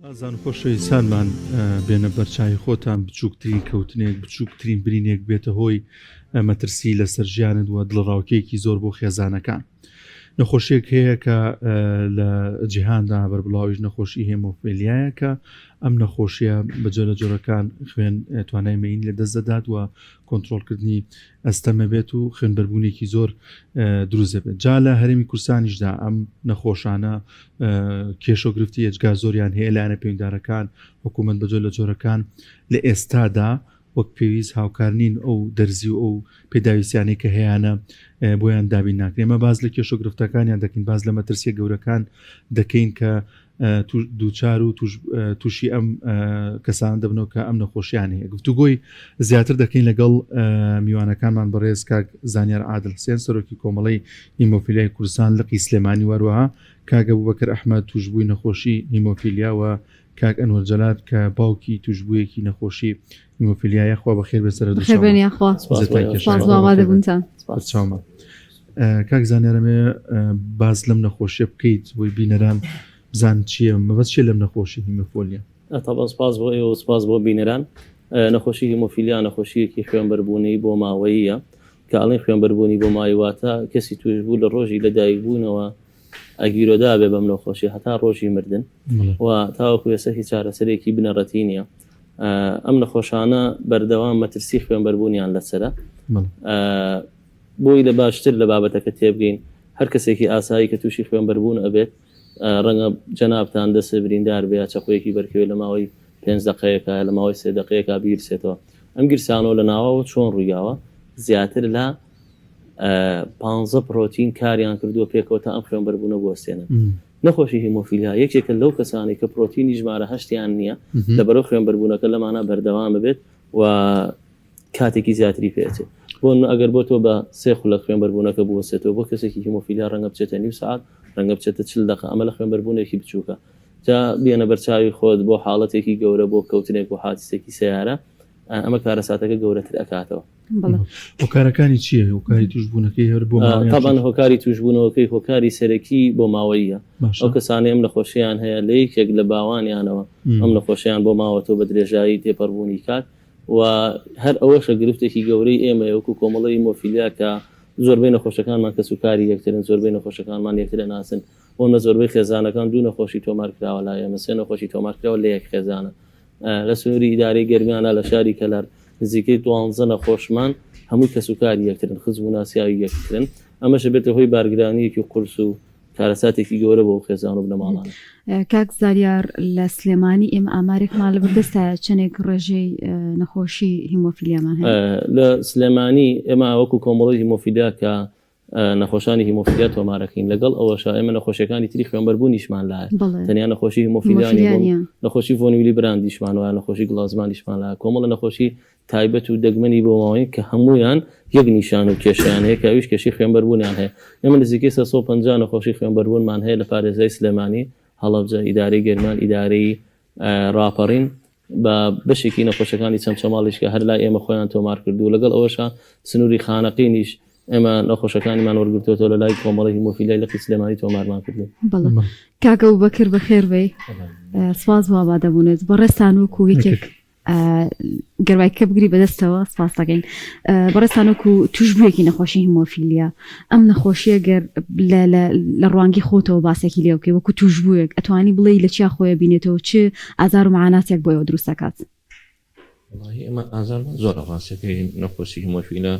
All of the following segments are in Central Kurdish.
ئازان خۆشەویستانمان بێنە بەرچاوی خۆتان بچووکترین کەوتنێک بچووکترین برینێک بێتە هۆی مەترسی لەسەر ژیانت وە دڵڕاوکەیەکی زۆر بۆ خێزانەکان. نەخۆشیێک هەیە کە لە جیهاندا بەربڵاویش نەخۆشی هێمۆفیلیایە کە ئەم نەخۆشیە بەجۆ لە جۆرەکان خوێن توانای مەین لە دەست دەدات و کۆنتڕۆڵکردنی ئەستەمە بێت و خوێنبەربوونێکی زۆر دروست بێت. جا لە هەرێمی کوردستانیشدا ئەم نەخۆشانە کێشۆگرفتی ئەجگا زۆریان هەیە لایەنە پەیوەنددارەکان حکوومەت بەجۆ لە جۆرەکان لە ئێستادا وەک پێویست هاوکارنین ئەو دەرزی و ئەو پێداویستیانەی کە هەیەە بۆیان دابین ناکرێت. ئەمە باز لە کێشۆگرفتەکانیان دەکەین، باز لە مەترسیە گەورەکان دەکەین کە دووچار و تووشی ئەم کەسان دەبنەوە کە ئەم نەخۆشیان هەیە. گفتوگۆی زیاتر دەکەین لەگەڵ میوانەکانمان بەڕێز کاک زانیار عادل حسێن سەرۆکی کۆمەڵەی هیمۆفیلیای کوردستان لقی سلێمانی، وەروەها کاک ئەبوبەکر ئەحمەد توشبووی نەخۆشی هیمۆفیلیا و کاک ئەنوەر جەلال کە باوکی توشبوویەکی نەخۆشی هیمۆفیلیایە. خوا بەخێر بێسەر چاومە. کاک زانیارەمێ باز لەم نەخۆشیە بکەیت بۆی بینەران بزان چییە مەبەست چیە لەم نەخۆشی هیمۆفیلیا؟ طبعا سپاس بۆ ئێوە، سپاس بۆ بینەران. نەخۆشی هیمۆفیلیا نەخۆشیەکی خوێنبەربوونی بۆ ماوەییە کە ئەڵێن خوێنبەربوونی بۆ ماوەیە کەسی توشبوو لە ڕۆژی لەدایکبوونەوە ئەگیرۆدا بێ بەم نەخۆشی هەتا ڕۆژی مردن و تاوەکو ێستا هیچ چارەسەرێکی بنەڕەتی نییە. ئەم نەخۆشانە بەردەوام مەترسی خوێنبەربوونیان لەسەرە. بۆی لە باشتر لە بابەتەکە تێبگەین هەر کەسێکی ئاسایی کە تووشی خوێنبەربوون ئەبێت ڕەنگە جەنابتان دەسێ بریندار بێ چەقۆیەکی بەرکەوێت لە ماوەی 5 دقەیەکە لە ماوەی 3 دقەیەکە بیرسێتەوە. ئەم گیرسانەوە لە ناوەوە چۆن ڕوویاوە زیاتر لە 15 پرۆتین کاریان کردووە پێکەوە تا ئەم خوێنبەربوونە بوەستێنن. نەخۆشی هیمۆفیلیا یەکێکە لەو کەسانی کە پرۆتینی ژمارە 8یان نییە لەبەرەو خوێنبەربوونەکە لەمانە بەردەوام بێت و کاتێکی زیاتری پێچێت. بۆ ئەگەر بۆ تۆ بە 3 خولەک خوێنبەربوونەکە بوەستێتەوە بۆ کەسێکی هیمۆفیلیا ڕەنگە بچێتە نیم ساعت، ڕەنگە بچێتە 40 دقە. ئەمە لە خوێنبەربوونێکی بچووکە. جا بێنە بەرچاوی خۆت بۆ حاڵەتێکی گەورە بۆ کەوتنێک و حادیسێکی سیارە، ئەمە کارەساتەکە گەورەتر ئەکاتەوە. هۆکارەکانی چییە؟ هۆکاری توشبوونەکەی هەر بۆ طبعا هۆکاری توشبوونەوەکەی هۆکاری سەرەکی بۆ ماوەیە. ئەو کەسانی ئەم نەخۆشییان هەیە لە یەکێک لە باوانیانەوە ئەم نەخۆشییان بۆ ماوەتەوە بە درێژایی تێپەڕبوونی کات و هەر ئەوەشە گرفتێکی گەورەی ئێمە وەکو کۆمەڵەی هیمۆفیلیا کە زۆربەی نەخۆشەکانمان کە سوکاری یەکترن، زۆربەی نەخۆشەکانمان یەکترە ناسن. ئەومە زۆربەی خێزانەکان دوو نەخۆشی تۆمارکراوە لایە، مەسێ نەخۆشی تۆمارکراوە لە یەک خێزانە. لە سنووری ئیدارەی گەرمیانە لە شاری کەلار نزیکەی 12 نەخۆشمان هەمووی کە سوکاری یەکترن، خزم و ناسیاوی یەکترن. ئەمەش بێتە هۆی بارگرانیەکی قورس و کارەساتێکی گەورە بۆ خێزان و بنەماڵانە. کاک زانیار لە سلێمانی ئێمە ئامارێکمان لە بەردەستە چەندێک ڕێژەی نەخۆشی هیمۆفیلیامان هەیە؟ لە سلێمانی ئێمە وەکو کۆمەڵی هیمۆفیلیا کە نەخۆشانی هیمۆفیلیا تۆمارەکەین، لەگەڵ ئەوەش ئێمە نەخۆشیەکانی تری خوێنبەربوونیشمان لایە، تەنیا نەخۆشی هیمۆفیلیانی نەخۆشی فۆنویلی براندیشمان وایە، نەخۆشی گڵازمانیشمان لایە، کۆمەڵە نەخۆشی تایبەت و دەگمەنی بۆ ماوەیە کە هەمویان یەک نیشان و کێشیان هەیە کە ئەویش کێشی خوێنبەربوونیان هەیە. ئێمە نزیکەی 150 نەخۆشی خوێنبەربوونمان هەیە لە پارێزای سلێمانی، هەڵەبجە، ئیدارەی گەرمان، ئیدارەی ڕاپەڕین بە بەشێکی نەخۆشەکانی چەمچەماڵیش کە هەر لای ئێمە خۆیان تۆمار کردو. لەگەڵ ئەوەشە سنووری خانەقینیش ئێمە نەخۆشەکانیمان وەرگرتووەوە لە لای کۆمەڵی هیمۆفیلیای لەقی سلێمانی تۆمارمان کردو. کاک ئەبوبەکر بەخێر بێ، سپاس بۆ ئابادەبوونێت. بەڕێستان وەکو یەکێک گەربایکە بگری بەدەستەوە سپاس دەکەین. بەڕێستان وەکو توشبوویەکی نەخۆشی هیمۆفیلیا، ئەم نەخۆشیە گەر لە ڕوانگی خۆتەوە باسێکی لێ بکەی وەکو توشبوویەک، ئەتوانی بڵێ لە چیا خۆیە بینێتەوە چ ئازار و معاناتێک بۆیەوە دروست دەکات؟ ئێمە ئازارمان زۆر ڕاستەکەی نەخۆشی هیمۆفیلیا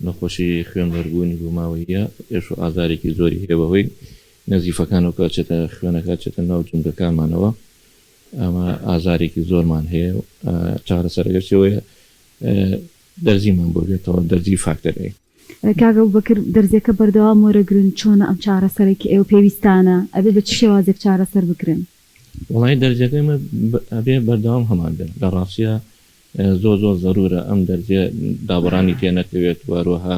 نەخۆشی خوێنبەربوونی بۆ ماوەیە ئێش و ئازارێکی زۆری هەیە بەهۆی نەزیفەکانەوە کە چێتە خوێنەکە چێتە ناو جونگەکانمانەوە. ئەمە ئازارێکی زۆرمان هەیە و چارەسەرەکەشەوەیە دەرزیمان بۆ بێتەوە دەرزی فاکتەرەی. کاک ئەبوبەکر دەرزیەکە بەردەوام وەرەگرن، چۆنە ئەم چارەسەرێکی ئێوە پێویستانە؟ ئەبێ بە چ شێوازێک چارەسەر بکرێن؟ وڵای دەرجەکەی ئەبێ بەردەوام هەمان بێن. لە ڕاستیە زۆر زەرورە ئەم دەرجە دابڕانی تێ نەکەوێت، وەروەها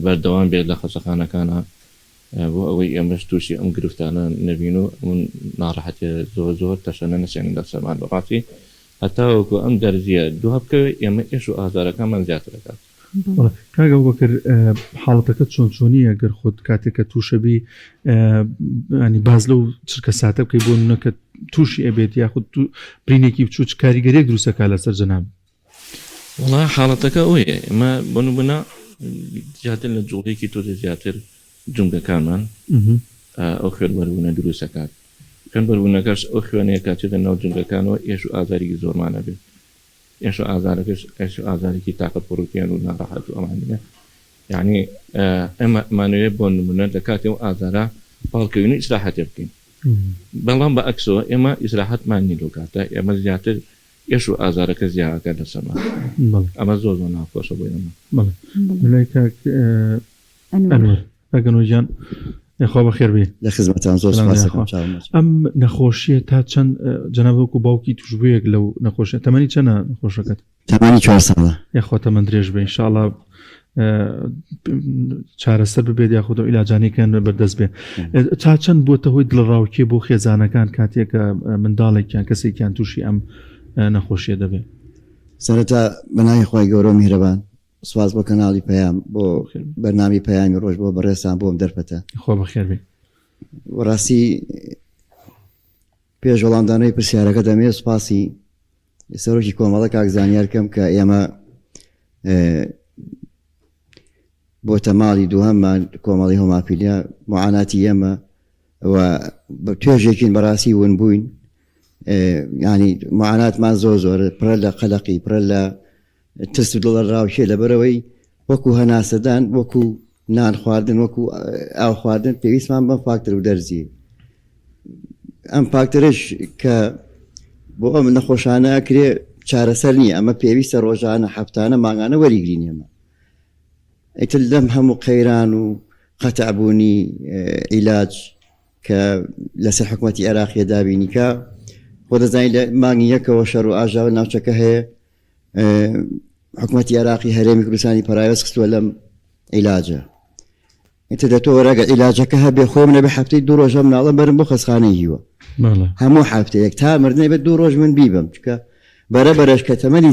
بەردەوام بێت لە خەسەخانەکانە بۆ ئەوەی ئێمەش تووشی ئەم گرفتانە نەبین و ئەمون ناڕەحەتە زۆر تەشەنە نەچێنین لە سەرمان. بەڕاستی هەتا وەکو ئەم دەرزیە دووها بکەوێت ئێمە ئێش و ئازارەکانمان زیاتر دەکات. کاک ئەبوبەکر حاڵەتەکە چۆنیە گەر خۆت کاتێککە تووشەبی ینی باز لەو چرکە ساتە بکەی بۆ نەکە تووشی ئەبێت یاخود برینێکی بچوو چ کاریگەرێک دروستەکە لەسەر جەناب وڵا حاڵەتەکە ئەوەیە ئەمە بنە زیاتر لە جوڵێکی تۆ زیاتر جونگەکانمان ئەو خوێنبەربوونە دروستەکات خوێنبەربوونەکەش ئەو خوێنەیە کاتێتە ناو جونگەکانەوە ئێش و ئازارێکی زۆرمانە بێت ئێش و ئازارەکەش ئێش و ئازارێکی تاقەت پڕوتیان و ناڕەحەت و ئەمانە یعنی ئەمە مانوێت بۆ نمونە لە کاتێ و ئازارە پاڵکەوین و ئیسراحەتێ بکەین بەڵام بە ئەکسەوە ئێمە ئیسراحەتمان نی لەو کاتە ئێمە زیاتر ئێش و ئازارەکە زیاکە لەسەرمان ئەمە زۆر زۆر ناخۆشە بۆ ئێمە بڵێ کاک ئەنوەر ئەگەنۆژیان خوا بەخێر بێ لە خزمەتان زۆر سپاس دەکەم ئەم نەخۆشیە تا چەند جەنابەوەکو باوکی توشبوویەک لەو نەخۆشیە تەمەنی چەنە نەخۆشەکەت تەمەنی 4 ساڵە یاخوا تەمەند درێژ بێ ئینشاءڵڵا چارەسەر ببێت یاخودەوە ئیلاجانێکیان بەردەست بێ تا چەند بووە هۆی دڵڕاوکێ بۆ خێزانەکان کاتێکە منداڵێکیان کەسێکیان تووشی ئەم نەخۆشیە دەبێت سەرەتا بەناوی خۆی گەورە میهرەبان سواز بۆ کەناڵی پەیام بۆ بەرنامی پەیامی ڕۆژ بۆ بەڕێستان بۆم دەرفەتە خۆ بەخێر بێ ڕاستی پێش وەڵامدانەوەی پرسیارەکە دەمێت سوپاسی سەرۆکی کۆمەڵە کاک زانیارکەم کە ئێمە بۆ تەماڵی دووهەممان کۆمەڵی هۆماپیلیا معاناتی ئێمە و توێژێکین بەڕاستی ون بووین ینی معاناتمان زۆر پرە لە قەلەقی پرە لە تست و دڵە ڕاوشێ لەبەرەوەی وەکو هەناسەدان وەکو نان خواردن وەکو ئاو خواردن پێویستمان بەم فاکتەر و دەرزی ئەم فاکتەرش کە بۆ ئەم نەخۆشانە ئەکرێ چارەسەر نییە ئەمە پێویستە ڕۆژانە هەفتانە مانگانە وەریگرین ئێمە ئیتر لەم هەموو قەیران و قەتەعبوونی عیلاج کە لەسەر حکوومەتی عێراقیە دابینی کە خۆ دەزانین لە مانگی یەکەوە شەڕ و ئاژاوە ناوچەکە هەیە حکوومەتی عێراقی هەرێمی کوردستانی پەراوێز خستووە لەم عیلاجە ئیتر دەتۆ وەرەگە عیلاجەکە هەبێ خۆی منە بە هەفتەی 2 ڕۆژە مناڵە بەرم بۆ خەستخانەی هیوە هەموو هەفتەیەک تا مردنەی بە 2 ڕۆژ من بیبم چکە بەرەبەرش کە تەمەنی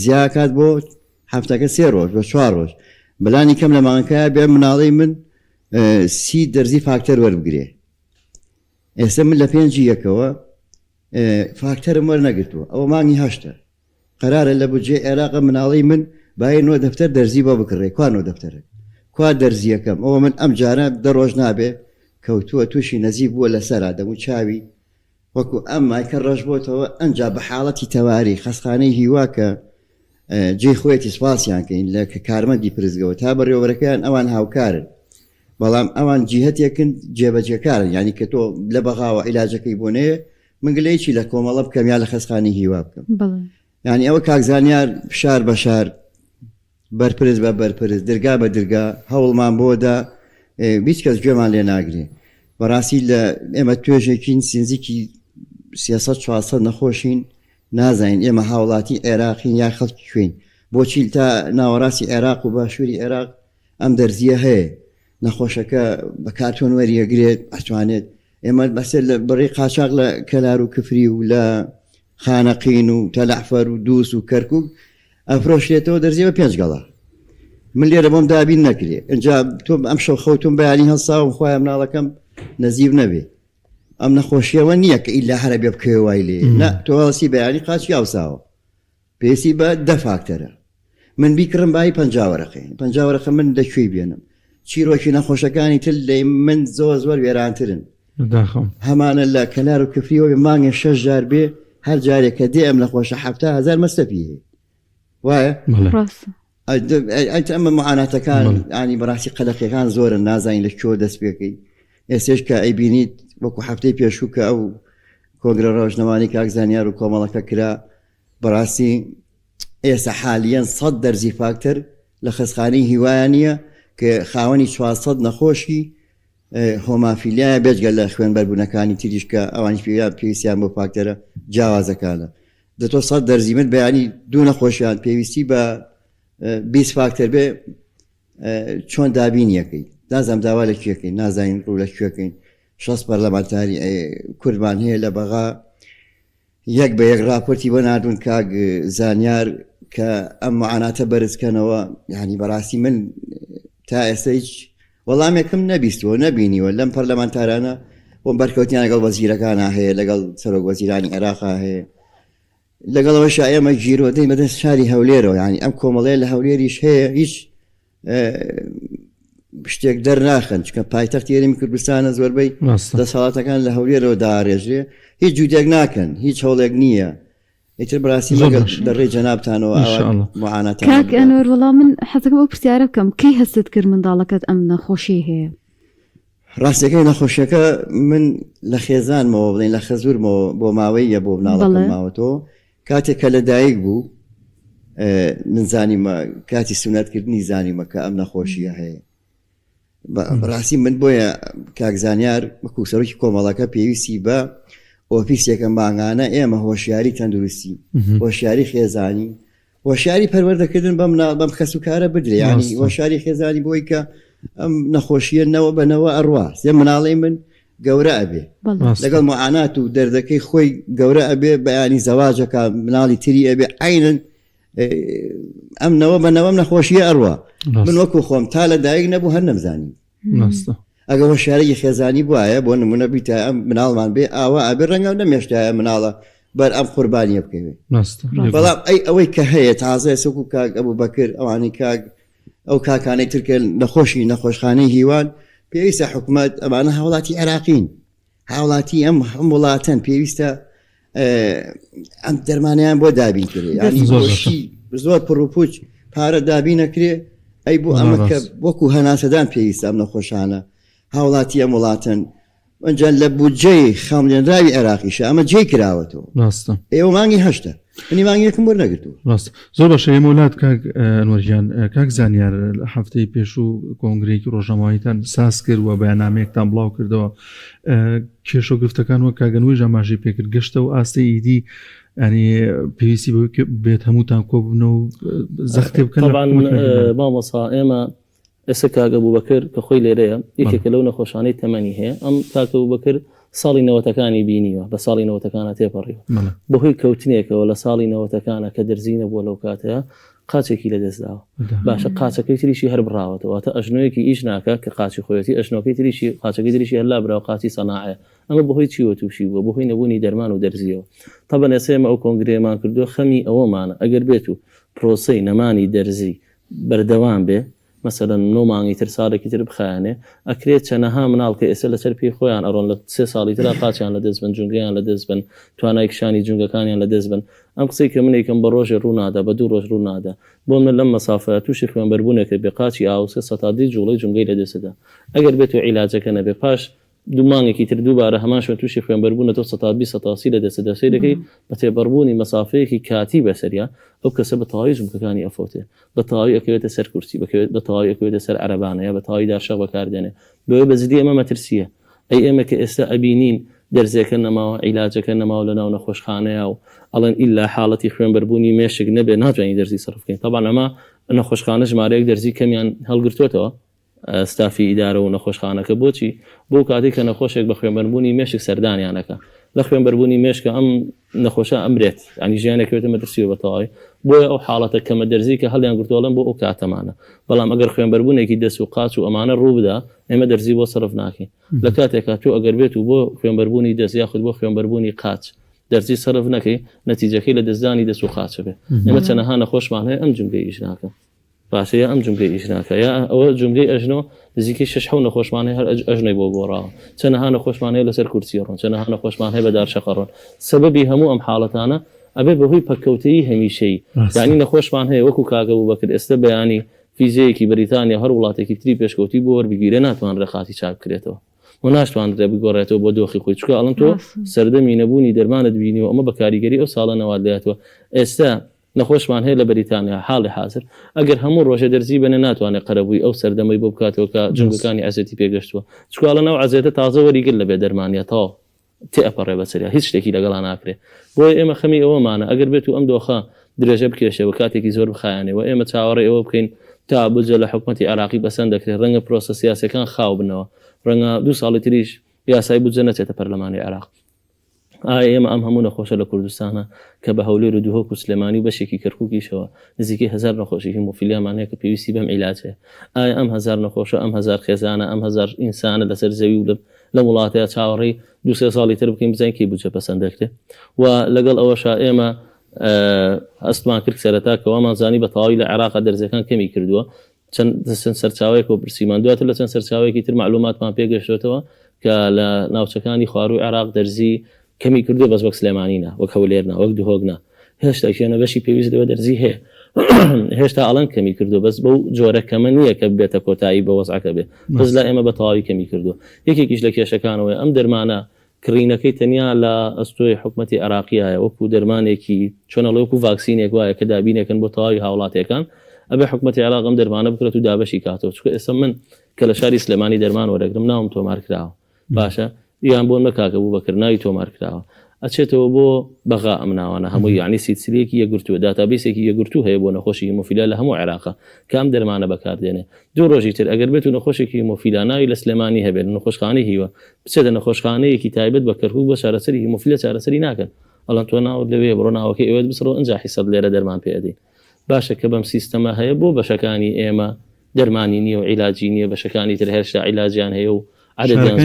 زیاکات بۆ هەفتەکە 3 ڕۆژ بە 4 ڕۆژ بەلانی کەم لە مانگەکە بێ مناڵی من 30 دەرزی فاکتەر وەربگرێ ئێستا من لە 5 یەکەوە فاکتەرم وەرنەگرتووە ئەوە مانگی 8 قەرارە لە بودجێ عێراق مناڵی من باە 9 دەفتەر دەرزی بۆ بکڕێ کوا 9 دەفتەرێک کوا دەرزیەکەم ئەوە من ئەم جارە 10 ڕۆژ نابێ کەوتووە تووشی نەزیب بووە لەسەرا دەمو چاوی وەکو ئەم مایکە ڕەش بۆتەوە ئەنجا بە حاڵەتی تەواری خەستخانەی هیوا کە جێ خۆیەتی سوپاسیان کەین لە کارمەندی پرزگەوە تا بەڕێوەبەرەکەیان ئەوان هاوکارن بەڵام ئەوان جیهەتێکن جێبەجێکارن ینی کە تۆ لە بەغاوە عیلاجەکەی بۆنەیە منگلەیەکی لە کۆمەڵە بکەم یا لە خەستخانەی هیوا بکەم ینی ئەوە کاکزانیار شار بە شار بەرپرس بە بەرپرس دەرگا بە دەرگا هەوڵمان بۆدا هیچ کەس گوێمان لێ ناگرێ بەڕاستی لە ئێمە توێژێکین سنجێکی 400 نەخۆشین نازانین ئێمە هاوڵاتی عێراقین یا خەڵکی کوێین بۆچی تا ناوەڕاستی عێراق و باشووری عێراق ئەم دەرزیە هەیە نەخۆشەکە بە کارتۆن وەریەگرێت ئەتوانێت ئێمە بەسەر لە بڕێ قاچاق لە کەلار و کفری و لە خانەقین و تەلەحفەر و دووس و کەرکوب ئەفرۆشرێتەوە دەرزیەوە 5 گەڵا من لێرە بۆم دابین نەکرێ اینجا تۆ ئەم شەو خەوتم بەیانی هەستا و خۆیان مناڵەکەم نەزیب نەبێ ئەم نەخۆشیەوە نییە کە ئیلا هەرە بێ بکەوە وای لێ نە تۆڵسی بەیانی قاچی ئاوساوە پێسی بە 10 فاکتەرە من بیکڕم بای 50 وەرەقە من دەکوێی بێنم چیرۆکی نەخۆشەکانی تر لێ من زۆر وێرانترن هەمانە لە کەلار و کفریەوە مانگە 6 جار بێ هەر جارێک کە دێ ئەم نەخۆشە 70,000 مەستەفی وایە ئەمە معاناتەکان ئانی بەڕاستی قەلەقیەکان زۆرن نازانین لە کۆ دەست پێکەی ئێستێش کە ئەیبینیت وەکو هەفتەی پێشوو کە ئەو کۆنگرە ڕۆژنەمانی کاکزانیار و کۆمەڵەکە کرا بەڕاستی ئێستا حالیەن 100 دەرزی فاکتەر لە خەستخانەی هیوایە نییە کە خاوەنی 400 نەخۆشی هۆمافیلیایە بێجگە لە خوێنبەربوونەکانی تریشکە ئەوانی پێویستیان بۆ فاکتەرە جیاوازەکانە دەتۆ 100 دەرزی من بەیانی دوو نەخۆشیان پێویستی بە 20 فاکتەر بێ چۆن دابینیەکەی نازانم داوا لە کوێکەین نازانین ڕوو لە کوێکەین 6 پەرلەمانتاری کوردمان هەیە لە بەغا یەک بە یەک راپۆرتی بۆ نردون کاک زانیار کە ئەم معاناتە بەرزکەنەوە یعنی بەڕاستی من تا ئێستا هیچ وەڵامێکم نەبیستەوە نەبینیوە لەم پەرلەمانتارانە بۆ بەرکەوتیان لەگەڵ وەزیرەکانە هەیە لەگەڵ سەرۆک وەزیرانی عێراقا هەیە لەگەڵەوە ئێمە گیرۆ دەی بەدەست شاری هەولێرەوە ینی ئەم کۆمەڵەیە لە هەولێریش هەیە هیچ شتێک دەرناخن چکە پایتەختی هەرێمی کوردستانە زۆربەی دەسەڵاتەکان لە هەولێرەوە داڕێژێ هیچ جوودێک ناکەن هیچ هەوڵێک نییە ئیتر بەڕاستی دەڕێ جەنابتانەوە معانەتان کاک ئەنوەر وەڵام من حەزەکەم ئەو پرسیارە بکەم کەی هەستت کرد منداڵەکەت ئەم نەخۆشی هەیە ڕاستەکەی نەخۆشیەکە من لە خێزانمەوە بڵین لە خەزورمەوە بۆ ماوەیە بۆ مناڵەکەم ماوەتەوە کاتێک کە لەدایک بوو من زانیمە کاتی سونەتکردنی زانیمە کە ئەم نەخۆشیە هەیە بەڕاستی من بۆیە کاکزانیار وەکو سەرۆکی کۆمەڵەکە پێویستی بە ئۆفیسێکە ماگانە ئێمە هۆشیاری تەندروستی هۆشیاری خێزانی هۆشیاری پەروەردەکردن بەم خەسوکارە بدرێ ینی هۆشیاری خێزانی بۆی کە ئەم نەخۆشیە نەوە بەنەوە ئەڕواست یە مناڵی من گەورە ئەبێ لەگەڵ معانات و دەردەکەی خۆی گەورە ئەبێ بەیانی زەواجەکە مناڵی تری ئەبێ عینن ئەم نەوە بەنەوەم نەخۆشیە ئەڕوا من وەکو خۆم تا لە دایک نەبوو هەر نەمزانی ئەگە هۆشیارێکی خێزانی بواە بۆ نمونە بیتە ئەم مناڵمان بێ ئاوا ئابێ ڕەنگە نەمێشتایە مناڵە بەر ئەم قوربانیە بکەوێت بەڵام ئەوەی کە هەیە تازە سوکو کاک ئەبوو بەکر ئەوانی کاک ئەو کاکانەی ترکە نەخۆشی نەخۆشخانەی هیوان پێویستە حکوومەت ئەمانە هاوڵاتی عێراقین هاوڵاتی ئەم وڵاتەن پێویستە ئەم دەرمانیان بۆ دابین کرێ ینی زۆر پڕوپوچ پارە دابی نەکرێ ئەی بۆ ئەمە کە وەکو هەناسەدان پێویستە ئەم نەخۆشانە هاوڵاتی ئەم وڵاتن ئەنجا لە بودجەی خەملێنراوی عێراقیشە ئەمە جێی کراوەتەوە ئێوە مانگی هەشتە منی مانگیەکەم وەر نەگرتووە زۆر باشە ئێمە وڵات کاک ئەنوەریان کاک زانیار هەفتەی پێشوو کۆنگرێکی ڕۆژنامەوەیتان ساز کرد و بەیاننامەیەکتان بڵاو کردەوە کێشە گفتەکان وەک کاگەنووی ژەماژی پێکرد گەشتە و ئاستی ئیدی ینی پێویستی بێت هەمووتان کۆبنە و زەختێ بکەن مامۆسا ئێمە ئێستا کاگە بووبەکر کە خۆی لێرەیە یەکێکە لەو نەخۆشانەی تەمەنی هەیە ئەم کاکە بووبەکر ساڵی نەوەتەکانی بینیوە بە ساڵی نەوەتەکانە تێپەڕیوە بەهۆی کەوتنێکەوە لە ساڵی نەوەتەکانە کە دەرزی نەبووە لەو کاتەیە قاچێکی لە دەستداوە باشە قاچەکەی تریشی هەر بڕاوەتەوە تا ئەژنۆیەکی ئیش ناکە کە قاچی خۆەتی ئەژنۆکەی تریشی قاچەکەی تریشی هەرلا برا و قاچی سەناعەیە ئەمە بەهۆی چیوە تووشی بووە بەهۆی نەبوونی دەرمان و دەرزیەوە تەبەن ئێسێمە ئەو کۆنگرێمان کردووە خەمی ئەوەمانە ئەگەر بێت و پرۆسەی نەمانی دەرزی بەردەوام بێ مثلا نۆ مانگی تر ساڵێکی تر بخایانێ ئەکرێت چەنەها مناڵ کە ئێستا لەسەر پێی خۆیان ئەڕۆن لە 3 ساڵی ترا قاچیان لە دەست بن جونگەیان لە دەست بن توانای کشانی جونگەکانیان لە دەست بن ئەم قسەی کە منێکم بە ڕۆژێ ڕوونادا بە 2 ڕۆژ ڕوونادا بۆ من لەم مەسافە تووشی خوێنبەربوونێکە بێ قاچی ئاوسە سەتادی جوڵەی جونگەی لە دەستدا ئەگەر بێت و عیلاجەکە نەبێ پاش دوو مانگێکی تر دووبارە هەمان شوێن تووشی خوێنبەربوونە تۆ 120 لە دەستدا سەیرەکەی بە تێبەڕبوونی مەسافەیەکی کاتی بەسەریا ئەو کەسە بە تەواوی ژمکەکانی ئەفۆتێ بە تەواوی ئەکەوێتە سەر کورسی بە تەواوی ئەکەوێتە سەر عەرەبانەیە بە تەواوی داشە بەکاردێنێ بەوەی بەزدی ئەمە مەترسیە ئەی ئێمە کە ئێستا ئەبینین دەرزەکە نەماوە عیلاجەکە نەماوە لە ناو نەخۆشخانەیە و ئەڵێن ئیلا حاڵەتی خوێنبەربوونی مێشک نەبێ ناتوانانی دەرزی سەرف بکەین طبعا ئەمە نەخۆشخانە ژمارەیەک دەرزی کەمیان هەڵگرتوێتەوە ستافی ئیدارە و نەخۆشخانەکە بۆچی بۆ کاتێک کە نەخۆشێک بە خوێنبەربوونی مێشک سەردانیانەکە لە خوێنبەربوونی مێشکە ئەم نەخۆشە ئەمرێت ئەنی ژیانێکوێتە مەترسیەوە بەتەواوی بۆیە ئەو حاڵەتە کەمە دەرزی کە هەڵیان گرتوڵم بۆ ئەو کاتەمانە بەڵام ئەگەر خوێنبەربوونێکی دەست و قاچ و ئەمانە ڕوو بدا ئێمە دەرزی بۆ سەرف ناکەین لە کاتێکا تۆ ئەگەر بێت و بۆ خوێنبەربوونی دەست یاخود بۆ خوێنبەربوونی قاچ دەرزی سەرف نەکەی نەتیجەکەی لە دەستدانی دەست و قاچە بێ ئێمە چەنەها نەخۆشمان هەیە ئەم جملەی ئیش ناکە باشەیە ئەم جملەی ئیش ناکە یا ئەوە جملەی ئەژنۆ نزیکەی 6 نەخۆشمان هەیە هەر ئەژنەی بۆ گۆڕاوە چەنەها نەخۆشمان هەیە لەسەر کورسی ڕۆن چەنەها نەخۆشمان هەیە بە دارشەقە ڕۆن سەبەبی هەموو ئەم حاڵەتانە ئەبێ بەهۆی پەککەوتەیی هەمیشەیی دانی نەخۆشمان هەیە وەکو کاگە بوو بەکرد ئێستا بەیانی فیزیەکی بەریتانیا هەر وڵاتێکی تری پێشکەوتی بۆ وەربگیرە ناتوان ڕێخاتی چاک بکرێتەوە و ناشتوانرێ بگۆڕێتەوە بۆ دۆخی خۆی چکە ئەڵم تۆ سەردەمی نەبوونی دەرمانت بینیەوە ئەمە بە کاریگەری ئەو ساڵە نەوادایەتەوە ئێستا نەخۆشمان هەیە لە بەریتانیا حاڵی حاضر ئەگەر هەموو ڕۆژە دەرزی بنە ناتوانێت قەرەبووی ئەو سەردەمەی بۆ بکاتەوە کە جنگەکانی ئەزەتی پێگەشتووە چکە لە ناو عەزێتە تازە وەریگر لە بێ دەرمانیا تاو تێئەپەڕێ بەسەریا هیچ شتێکی لەگەڵا ناکرێ بۆیە ئێمە خەمی ئەوەمانە ئەگەر بێت و ئەم دۆخە درێژە بکێشەوە کاتێکی زۆر بخایانێ و ئێمە چاوەڕێ ئەوە بکەین تا بجە لە حکومەتی عێراقی بەسەند دەکرێت ڕەنگە پرۆسە سیاسەکان خاو بنەوە ڕەنگە 2 ساڵی تریش یاسای بجە نەچێتە پەرلەمانی عێراق ئێمە ئەم هەموو نەخۆشە لە کوردستانە کە بە هەولێر و دوهۆک و سلێمانی بەشێکی کەرکووکیشەوە نزیکەی 1000 نەخۆشی هیمۆفیلیامان هەیە کە پێویستی بەم عیلاجێ ئایا ئەم 1000 نەخۆشە ئەم 1000 خێزانە ئەم 1000 ئینسانە لەسەر زەوی و لە وڵاتەیە چاوەڕێی 2-3 ساڵی تر بکەین بزانین کی بودجە پەسەند دەکرێت و لەگەڵ ئەوەشا ئێمە ئەستمان کرد سەرەتا کەوامان زانی بە تەواوی لە عێراق دەرزەکان کەمی کردووە چەند سەرچاوەیەک و پرسیمان دواتر لە چەند سەرچاوەیەکی تر معلوماتمان پێگەشتوێتەوە کە لە ناوچەکانی خواروی عێراق دەرزی کەمی کردو بەس وەک سلێمانینە وەک هەولێرنا وەک دوهۆگنا هێشتا شوێنە بەشی پێویست لەوە دەرزی هەیە هێشتا ئەڵەن کەمی کردو بەس بەو جۆرە کەمە نییە کە بێتە کۆتایی بە وەزعەکە بێ بەس لە ئێمە بە تەواوی کەمی کردو یەکێکیش لە کێشەکانەوەی ئەم دەرمانە کڕینەکەی تەنیا لە ئەستۆی حکومەتی عێراقیایە وەکو دەرمانێکی چۆنەڵێ وەکو ڤاکسینێک وایە کە دابینێکن بۆ تەواوی هاوڵاتیەکان ئەبێ حکومەتی عێراق ئەم دەرمانە بکرێت و دابەشی کاتەوە چونکە ئێستا من کە لە شاری سلێمانی دەرمان وەرەگرم ناوم تۆمار کراوە باشە یان بۆ مەکاکە بوو بەکرد ناوی تۆمار کراوە ئەچێتەوە بۆ بەغا ئەم ناوانە هەموو یعنی سیلسلەیەکی یەکگرتووە داتابیسێکی یەکگرتوو هەیە بۆ نەخۆشی هیمۆفیلیا لە هەموو عێراقا کە ئەم دەرمانە بەکاردێنێ دوو ڕۆژی تر ئەگەر بێت و نەخۆشێکی هیمۆفیلیا ناوی لە سلێمانی هەبێت نەخۆشخانەی هیوە بچێتە نەخۆشخانەیەکی تایبەت بە کەرکووک بە چارەسەری هیمۆفیلیا چارەسەری ناکەن ئەڵەن تۆ ناوت لەوێ بڕۆ ناوەکەی ئەوێت بسڕۆ ئەنجا حیساب لێرە دەرمان پێدەین باشە کە بەم سیستەمە هەیە بۆ بەشەکانی ئێمە دەرمانی نییە و عیلاجی نییە بەشەکانی تر هێرشتا عیلاجیان هەیە و عددیان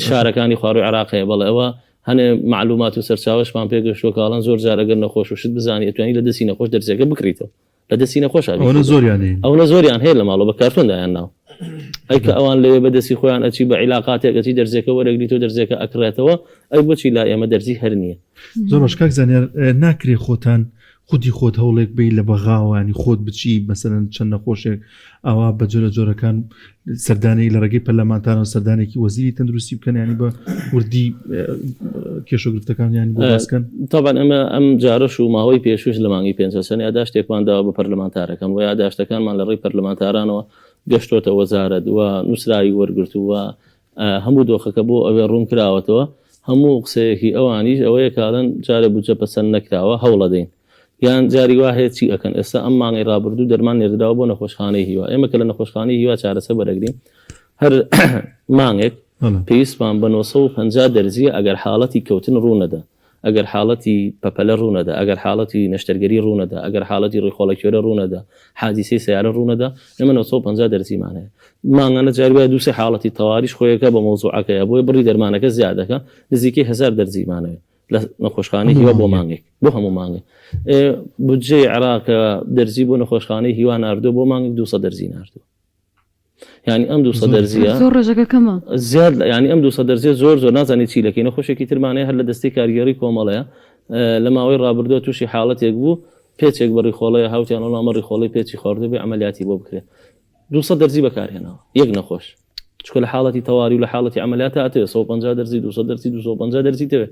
شارەکانی خواروی عێراق هەیە بەڵێ ئەوە هەنێ معلومات و سەرچاوەشمان پێگەشتووە کاڵان زۆر جار ئەگەر نەخۆش و شت بزانانی توانی لە دەستی نەخۆش دەرزەکە بکریتەوە لە دەستی نەخۆش ئەوە زۆریان هەیە لە ماڵەوە بە کارتۆندایان ناو ئەیکە ئەوان لەوێ بە دەستی خۆیان ئەچی بە عیلاقاتێک ئەچی دەرزەکە وەرەگریت و دەرزەکە ئەکرێتەوە ئەی بۆچی لا ئێمە دەرزی هەر نییە زۆر باشکاک زانیار ناکرێ خۆتان خودی خۆت هەوڵێک بی لە بەغاوانی خۆت بچی مەسەرەن چەند نەخۆشێک ئەوە بە جۆرە جۆرەکان سەردانەی لە ڕێگەی پەرلەمانتانەوە سەردانێکی وەزیری تەندروستی بکەن ینی بە وردی کێشۆگرفتەکان باسکەن طبعا ئەمە ئەم جارەش و ماوەی پێشوش لە مانگی پێ سنی ئاداشتێکمانداوە بە پەرلەمانتارەکەم و یاداشتەکانمان لە ڕێی پەرلەمانتارانەوە گەشتۆتە وەزارەت و نووسراوی وەرگرتووە هەموو دۆخەکە بۆ ئەوێ ڕوون کراوەتەوە هەموو قسەیەکی ئەوانیش ئەوەیە کاڵن جارە بودجە پەسەند نەکراوە هەوڵەدەین یان جاری وا هەیە چی ئەکەن ئێستا ئەم مانگی ڕابردوو دەرمان نێردراوە بۆ نەخۆشخانەی هیوا ئێمە کە لە نەخۆشخانەی هیوا چارەسە بەرەگرین هەر مانگێک پێویستمان بە 950 دەرزیە ئەگەر حاڵەتی کەوتن ڕوونەدا ئەگەر حاڵەتی پەپەلە ڕوونەدا ئەگەر حاڵەتی نەشتەرگەری ڕوونەدا ئەگەر حاڵەتی ڕێخۆڵەکێرە ڕوونەدا حادیسەی سیارە ڕوونەدا ئێمە 950 دەرزیمان هەیە مانگانە جاروای دووسێ حاڵەتی تەواریش خۆیەکە بە مۆزوعەکەیە بۆی بڕی دەرمانەکە زیادەکە نزیکەی 1000 دەرزیمانەوە لە نەخۆشخانەی هیوا بۆ مانگێک بۆ هەموو مانگێک بودجەی عێراق دەرزی بۆ نەخۆشخانەی هیوا ناردووە بۆ مانگێک 200 دەرزی ناردووە یعنی ئەم 200 دەرزیە زۆر ڕێژەکە کەمە زیاد یعنی ئەم 200 دەرزیە زۆر نازانی چی لەکەی نەخۆشێکی ترمانەیە هەر لە دەستی کارگەری کۆمەڵەیە لە ماوەی ڕابردووە تووشی حاڵەتێک بوو پێچێک بە ڕێخۆڵەیە هاوتیان ئەڵامە ڕێخۆڵی پێچی خواردو بێ عملیاتی بۆ بکرێت 200 دەرزی بەکارهێنەوە یەک نەخۆش چکە لە حاڵەتی تەواوی و لە حاڵەتی عملیاتە هاتوێ 150 دەرزی 200 دەرزی 250 دەرزی تەوێت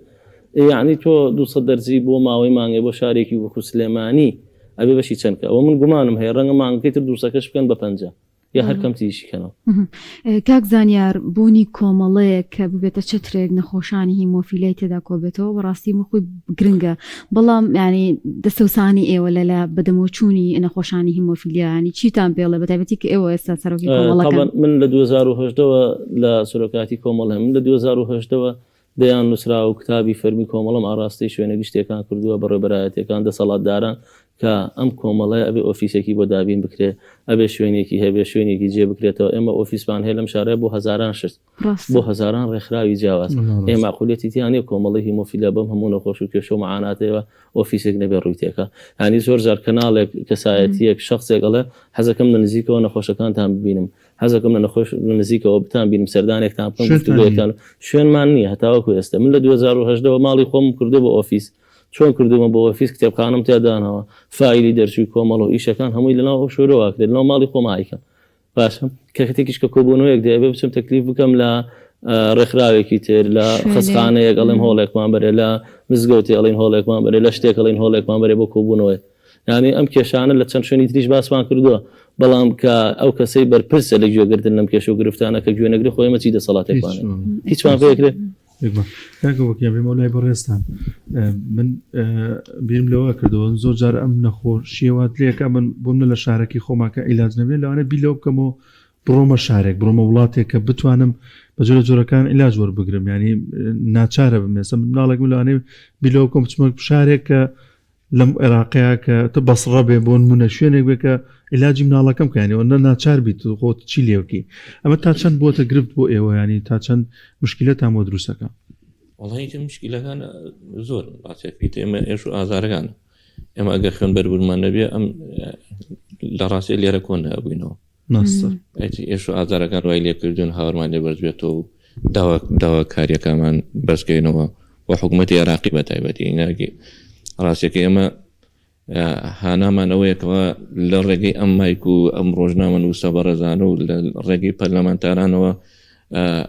یعنی تۆ 200 دەرزی بۆ ماوەی مانگێ بۆ شارێکی وەکو سلێمانی ئەبێ بەشی چەندکە ئەوە من گومانم هەیە ڕەنگە مانگەکەی تر 200کەش بکەن بە 50 یا هەر کەم تیشیکەنەوە کاک زانیار بوونی کۆمەڵەیە کە ببێتە چترێک نەخۆشانی هیمۆفیلای تێدا کۆبێتەوە بەڕاستی مخۆی گرنگە بەڵام ینی دەستەوسانی ئێوە لەلا بەدەمۆچوونی نەخۆشانی هیمۆفیلیا ینی چیتان پێڵێ بەتایبەتی کە ئێوە ئێستا سەرۆکی کۆمەڵەکان من لە 2010ەوە لە سەرۆکاتی کۆمەڵ من لە 2010ەوە دەیان نووسرا و کتابی فەرمی کۆمەڵم ئاراستی شوێنە گشتەکان کردووە بەڕێبەرایەتەکان دەسەڵاتداران کە ئەم کۆمەڵای ئەبێ ئۆفیسێکی بۆ دابین بکرێت ئەبێ شوێنێکی هەبێ شوێنێکی جێ بکرێتەوە ئێمە ئۆفیسمان هەیە لەم شارەیە بۆ هەزاران شت بۆ هەزاران ڕێکخراوی جیاواز ئێمە معقولیەتی تیانێ کۆمەڵی هیمۆفیلیا بەم هەموو نەخۆش و کێشە و معاناتەوە ئۆفیسێک نەبێ ڕووی تێکە ینی زۆر جار کەناڵێک کەسایەتیەک شخصێکڵێ حەزەکەم لە نزیکەوە نەخۆشەکانتان ببینم حەزەکەم لە نەخۆش نزیکەوە بتان بینم سەردانێکتان بکەم گفتوگویەکان شوێنمان نییە هەتاوەکو ئێستا من لە 2010ەوە ماڵی خۆم کردو بە ئۆفیس چۆن کردومە بۆ ئۆفیس کتێبخانم تێدانەوە فایلی دەرچووی کۆمەڵ و ئیشەکان هەمووی لەناو ئەو شۆرەوە کرێت لەناو ماڵی خۆمایکەم باشە کەختێکیش کە کۆبوونەوەیەک دەبێ بچم تەکلیف بکەم لە ڕێکخراوێکی تر لە خستخانەیەک ئەڵێم هۆڵێکمان بەرێ لە مزگەوتی ئەڵین هۆڵێکمان بەرێ لە شتێک ئەڵین هۆڵێکمان بەرێ بۆ کۆبوونەوەی ینی ئەم کێشانە لە چەند شوێنی تریش باسمان کردووە بەڵام کە ئەو کەسەی بەرپرسە لە گوێگرتن لەم کێش و گرفتانە کە گوێنەگری خۆیمە چی دەسەڵاتێکوانێت هیچمان پێکرێت مەلای بەڕێستان من بیرم لەوە کردەوە زۆر جار ئەم نەخۆشیەوە لێکە من بووم لە شارێکی خۆماکە ئیلاج نەبێت لەوانە بیلەوە بکەمەوە بڕۆمە شارێک بڕۆمە وڵاتێک کە بتوانم بە جۆرە جۆرەکان ئیلاج وەربگرم ینی ناچارە بمێسم مناڵێک لەوانەیە بیلەوە بکەم بچمە شارێک کە لەم عێراقەیە کە تە بەسڕە بێ بۆ نمونە شوێنێک بێ کە عیلاجی مناڵەکەم کە ینی ئەوە ناچار بیت خۆت چی لێوکی ئەمە تا چەند بۆتە گرفت بۆ ئێوە ینی تا چەند مشکلەتان بۆ دروستەکە وڵی مشکلەکان زۆر ڕاستێکیت ئێمە ئێش و ئازارەکان ئێمە ئەگەر خوێن بەربوونمان نەبێ ئەم لە ڕاستی لێرە کۆن نەبووینەوە ئێش و ئازارەکان ڕای لێکردوون هاوڕمان لێ بەرزبێتەوە و داوا کاریەکەمان بەسکەینەوە و حکوومەتی عێراقی بە تایبەتی ناگی ڕاستێکی ئێمە هانامانەوەیەکەوە لە ڕێگەی ئەم مایک و ئەم ڕۆژنامە نووسە بەڕێزانە و لە ڕێگەی پەرلەمانتارانەوە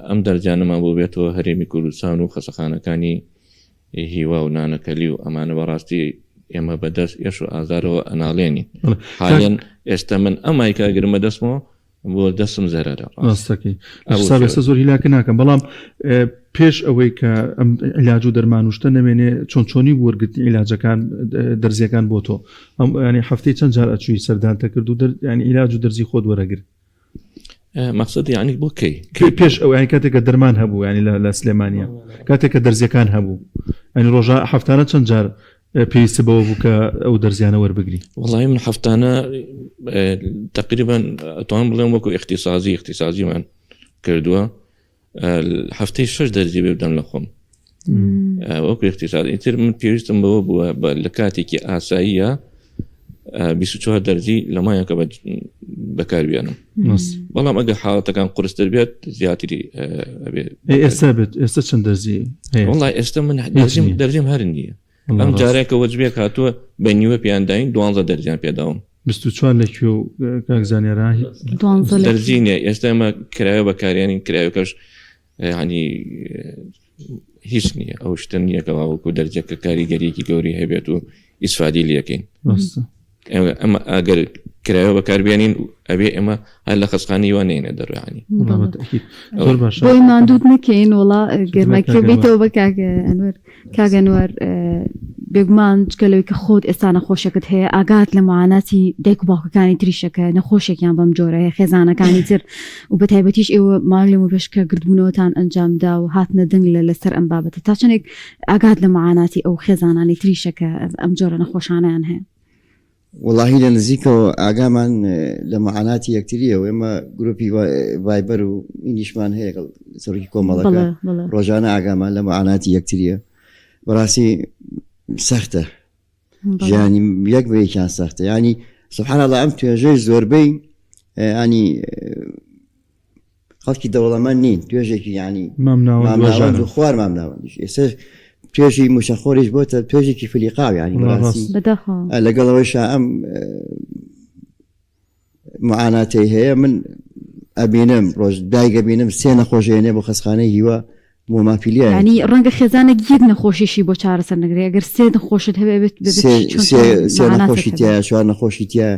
ئەم دەرجانەمان بۆ بێتەوە هەرێمی کوردستان و خەسەخانەکانی هیوا و نانەکەلی و ئەمانە بەڕاستی ئێمە بەدەست ئێش و ئازارەوە ئەناڵێنی حالێن ئێستا من ئەم مایکە گرمە دەستمەوە بۆ دەستم زەرەرە ڕاستەکەی ئێستا زۆر هیلاکە ناکەم بەڵام پێش ئەوەی کە ئەم عیلاج و دەرمانوشتە نەمێنێ چۆنی وەرگرتنی عیلاجەکان دەرزیەکان بۆ تۆ ئەم ینی هەفتەی چەند جار ئەچووی سەردانتە کرد و ینی عیلاج و دەرزی خۆت وەرەگرت مەقسەد یعنی بۆ کەی پێش ئەو کاتێککە دەرمان هەبوو ینی لە سلێمانیا کاتێککە دەرزیەکان هەبوو ینی ڕۆژە هەفتانە چەند جار پێویستە بەوە بوو کە ئەو دەرزیانە وەربگری وڵی من هەفتانە تقریبا ئەتوان بڵێم وەکو اختصازیمان کردووە هەفتەی 6 دەرزی بێ بدەم لە خۆم وەکو اختصاز ئیتر من پێویستم بەوە بووە لە کاتێکی ئاساییە 24 دەرزی لە مایەکە بەکاربیانم بەڵام ئەگە حاڵەتەکان قورستر بێت زیاتری ئێستا بێت ئێستا چەند دەرزی وڵی ئێستا من دەرزیم هەر نییە ئەم جارێکە وەجبێک هاتووە بە نیوە پیانداین 12 دەرجیان پێداوم 24 لەکوێ و کاکزانیێرا دەرزینە ئێستا ئەمە کرایە بەکاریانی کرایەکەش ینی هیچ نییە ئەو شتە نییەکە وەکو دەرجەکە کاریگەریەکی گەوری هەبێت و ئیسفادی لەکەین ئەمە ئەگەر کرایەوە بەکاربیێنین ئەبێ ئێمە هەر لە خەسخانی وە نێنە دەڕوانی بۆی ماندوود نکەین وڵا گەرمەکە بیتەوە بە کاگەنوەر بێگومان جگەلەوەی کە خۆت ئێستا نەخۆشەکەت هەیە ئاگات لە معاناتی دایک و باوکەکانی تریشەکە نەخۆشێکیان بەم جۆرەیە خێزانەکانی تر و بە تایبەتیش ئێوە ماڵێم و پێشکە گردبوونەوەتان ئەنجامدا و هاتنە دەنگ لەسەر ئەم بابەتە تا چەندێک ئاگات لە معاناتی ئەو خێزانانی تریشەکە ئەم جۆرە نەخۆشانیان هەیە وڵاهی لە نزیکەوە ئاگامان لە معاناتی یەکتریەوە ئێمە گروپی ڤایبەر و ئینیشمان هەیە سەرۆکی کۆمەڵەکە ڕۆژانە ئاگامان لە معاناتی یەکتریە بەڕاستی سەختە ژیانی یەک بەیەکیان سەختە ینی سبحان الله ئەم توێژەی زۆربەی ینی خەڵکی دەوڵەمەند نین توێژێکی ینی مامناوەند و خوار مامناوەندیش ئێستا توێژی موشەخۆریش بۆتە توێژێکی فلیقاو ینی لەگەڵەوەیش ئەم معاناتی هەیە من ئەبینم ڕۆژ دایگە بینم سێ نەخۆشێنێ بۆ خەسخانەی هیوا مۆمافیلیا ینی ڕەنگە خێزانێک یەک نەخۆشیشی بۆ چارەسەر نەگرێ ئەگەر سێ نەخۆشت هەبێت سێ نەخۆشی تایە چوار نەخۆشی تایە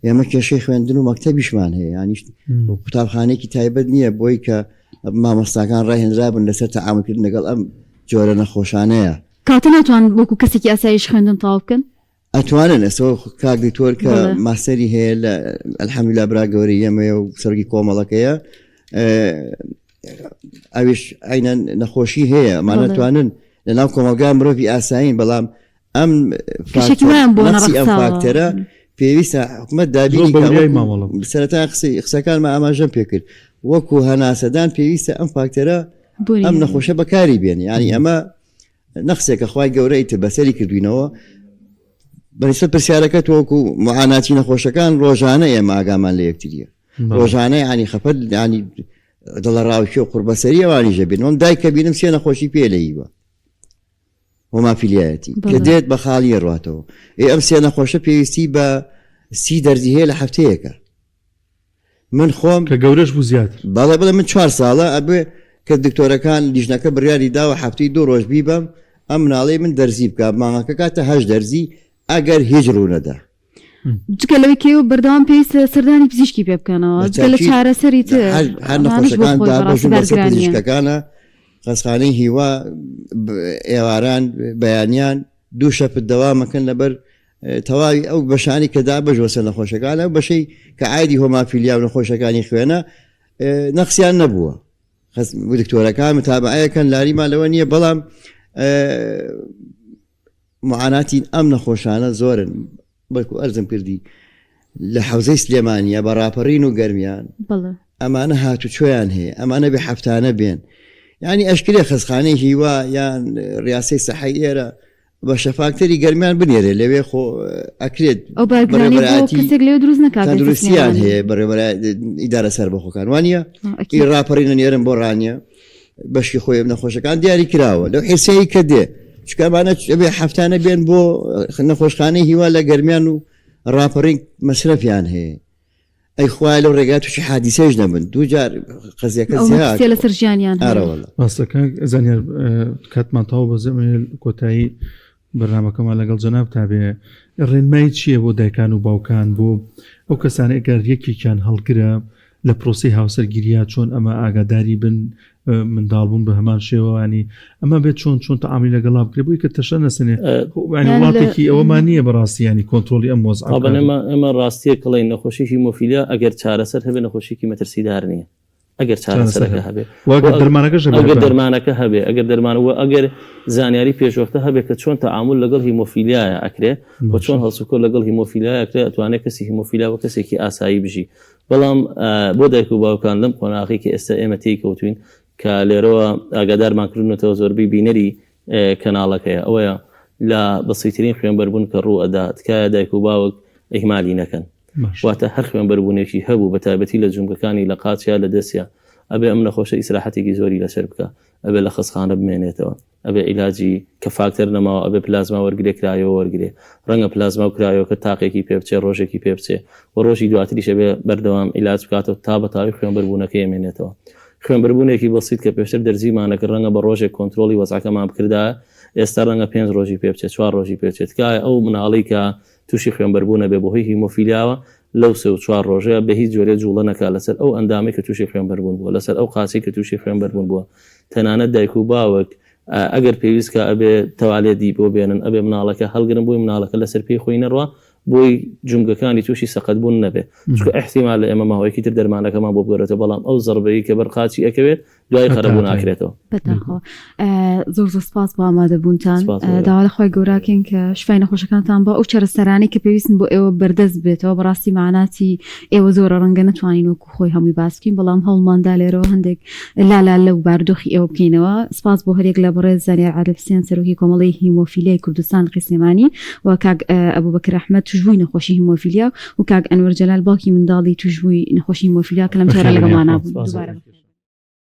ئێمە کێشەی خوێندن و مەکتەبیشمان هەیە ینی قوتابخانەیەکی تایبەت نییە بۆی کە مامۆستاکان ڕاهێنرابن لەسەر تەعاملکردن لەگەڵ ئەم جۆرە نەخۆشانەیە کاتە ناتوان وەکو کەسێکی ئاسایش خوێندن تاو بکەن ئەتوانن ئەسەوە کاک دکتۆر کە ماستەری هەیە لە ئەلحەمدولیلا برا گەورەی ئێمەیە و سەرۆکی کۆمەڵەکەیە ئەویش عینەن نەخۆشی هەیە ئەمان ناتوانن لە ناو کۆمەلگا مرۆڤی ئاسایین بەڵام ئەم فاکتەرە پێویستە حکومەت دابینی سەرەتا قسەکانمە ئاماژەم پێکرد وەکو هەناسەدان پێویستە ئەم فاکتەرە ئەم نەخۆشە بەکاری بێن ینی ئەمە نەخسێکە خوای گەورەی تر بەسەری کردوینەوە بەنسبەت پرسیارەکەت وەکو معاناتی نەخۆشەکان ڕۆژانە ئێمە ئاگامان لە یەکتریە ڕۆژانە ینی خەفەت ینی دڵە ڕاوکی و قوربەسەریەوانی ژەبێنەوەم دایکە بینم سێ نەخۆشی پێ لەیوە هۆمافیلیایەتی کە دێت بە خاڵی ڕاتەوە ئەم سێ نەخۆشە پێویستی بە 30 دەرزی هەیە لە هەفتەیەکە من خۆم کە گەورەش بوو زیاتر بەڵێ من 4 ساڵە ئەبێ کە دکتۆرەکان لیژنەکە بڕیاری داوە هەفتەی 2 ڕۆژ بیبم ئەم مناڵەی من دەرزی بکە مانگەکە کاتە 8 دەرزی ئەگەر هیچ ڕوونەدا جگەلەوەی کێوە بەردەوام پێویستە سەردانی پزیشکی پێ بکەنەوە جگە لە چارەسەری هەر نەخۆشەکان دابەژن بەسەر پزیشکەکانە خەسخانەی هیوا ئێواران بەیانیان 2 شەپت دەوامەکەن لەبەر تەواوی ئەو بەشانی کە دابەژوە سەر نەخۆشەکانە بەشەی کە عایدی هۆمافیلیا و نەخۆشەکانی خوێنە نەقسیان نەبووە دکتۆرەکان متابعەکەن لاریمان لەوە نییە بەڵام معاناتی ئەم نەخۆشانە زۆرن بەڵکو ئەرزم کردی لە حەوزەی سلێمانیە بە ڕاپەڕین و گەرمیان ئەمانە هاتوچۆیان هەیە ئەمانە بێ هەفتانە بێن یعنی ئەشکرێ خەزخانەی هیوا یان ڕاستەی سەحەی ئێرە بە شەفاکتەری گەرمیان بنێرێ لەوێ خۆ ئەکرێت دروستیان هەیە بەڕێوەبەر ئیدارە سەر بەخۆکان وانە ڕاپەڕینە نێرم بۆ ڕانیە بەشی خۆی نەخۆشەکان دیاری کراوە لەو حرسەیە کە دێ چکەمانە بێ هەفتانە بێن بۆ نەخۆشخانەی هیوا لە گەرمیان و ڕاپەڕین مەسرەفیان هەیە ئەی خوای لەو ڕێگات تووشی حادیسەش نەبن دوو جار قەزیەکە لە سەر ژیانیان ڕاستەکە زانیار کاتمان تاو بە زەمێل کۆتایی بەرنامەکەمان لەگەڵ جەناب تابێ ڕێنمای چییە بۆ دایکان و باوکان بۆ ئەو کەسانە ئەگەر یەکێکیان هەڵگرە لە پرۆسی هاوسەرگیریە چۆن ئەمە ئاگاداری بن منداڵبوون بە هەمان شێوەوانی ئەمە بێت چۆن تەعامی لەگەڵا بکرێ بۆی کە تەشە نەسنێ وڵاتێکی ئەوەمان نییە بەڕاستی ینی کۆنتترۆلی ئەم وەز ئەمە ڕاستیە کڵی نەخۆشی هیمۆفیلیا ئەگەر چارەسەر هەبێ نەخۆشیکی مەترسیدار نییە ئەگەر چارەسەرەکە هەبێ دەرمانەکە هەبێ ئەگەر دەرمانەوە ئەگەر زانیاری پێشوەختە هەبێت کە چۆن تەعامل لەگەڵ هیمۆفیلیایە ئەکرێ بۆ چۆن هەڵسوکۆ لەگەڵ هیمۆفیلیا ئەکرێ ئەتوانێت کەسی هیمۆفیلیا و کەسێکی ئاسایی بژی بەڵام بۆ دایک و باوکان لەم قۆناغی کە ئێستا ئێمە تێی کەوتوین کە لێرەوە ئاگادارمانکردنەوە زۆربەی بینەری کەناڵەکەیە ئەوەیە لە بەسیترین خوێنبەربوون کە ڕوو ئەدا تکایە دایک و باوک ئیهمالی نەکەن واتە هەر خوێنبەربوونێکی هەبوو بە تایبەتی لە جونگەکانی لە قاچیا لە دەستیا ئەبێ ئەم نەخۆشە ئیسراحەتێکی زۆری لەسەر بکە ئەبێ لە خەسخانە بمێنێتەوە ئەبێ عیلاجی کە فاکتەر نەماوە ئەبێ پلازما وەرگێ کرایەوە وەرگێ ڕەنگە پلازما و کرایەوە کە تاقێکی پێ بچێ ڕۆژێکی پێ بچێ و ڕۆژی دواتریش ئەبێ بەردەوام عیلاج بکاتەوە تا بە تاوی خوێنبەربوونەکە ئێمێنێتەوە خوێنبەربوونێکی بەسیط کە پێشتر دەرزیمانەکە ڕەنگە بە ڕۆژێک کۆنتترۆلی وەزعەکەمان بکردایە ئێستا ڕەنگە 5 ڕۆژی پێ بچێت 4 ڕۆژی پێ بچێت کایە ئەو مناڵی کە تووشی خوێنبەربوونە بێ بۆهۆی هیمۆفیلیاوە لەو 3 و 4 ڕۆژەیە بە هیچ جۆرە جوڵە نەکا لەسەر ئەو ئەندامی کە تووشی خوێنبەربوون بووە لەسەر ئەو قاچی کە تووشی خوێنبەربوون بووە تەنانەت دایک و باوک ئەگەر پێویستکە ئەبێ تەوالێتی بۆ بێنن ئەبێ مناڵەکە هەڵگرن بۆی مناڵەکە لەسەر پێی خۆی نەڕوە بۆی جونگەکانی تووشی سەقەت بوون نەبێ چکە احتیمال لە ئێمە ماوەیەکی تر دەرمانەکەمان بۆ بگەڕێتەوە بەڵام ئەو زەربەیی کە بەرقاچی ئەکەوێت دوای خەرەبوون ناکرێتەوە زۆر سپاس بۆ ئامادەبوونتان داوا لە خۆی گەوراکەن کە شفای نەخۆشەکانتان بە ئەو چارەسەرانی کە پێویستن بۆ ئێوە بەردەست بێتەوە بەڕاستی معناتی ئێوە زۆرە ڕەنگە نتوانین وەکو خۆی هەمووی باسکین بەڵام هەڵماندا لێرەوە هەندێک لالا لەو باردۆخی ئێوە بکەینەوە سپاس بۆ هەرێک لە بەڕێز زانیار عادل حوسێن سەرۆکی کۆمەڵی هیمۆفیلیای کوردستان قسلێمانی و کاک ئەبوبەکر ئەحمەد توشبووی نەخۆشی هیمۆفیلیا و کاک ئەنوەر جەلال باوکی منداڵی توشبووی نەخۆشی هیمۆفیلیا کە لەم جارە لەگەڵمانە بوون دووبارە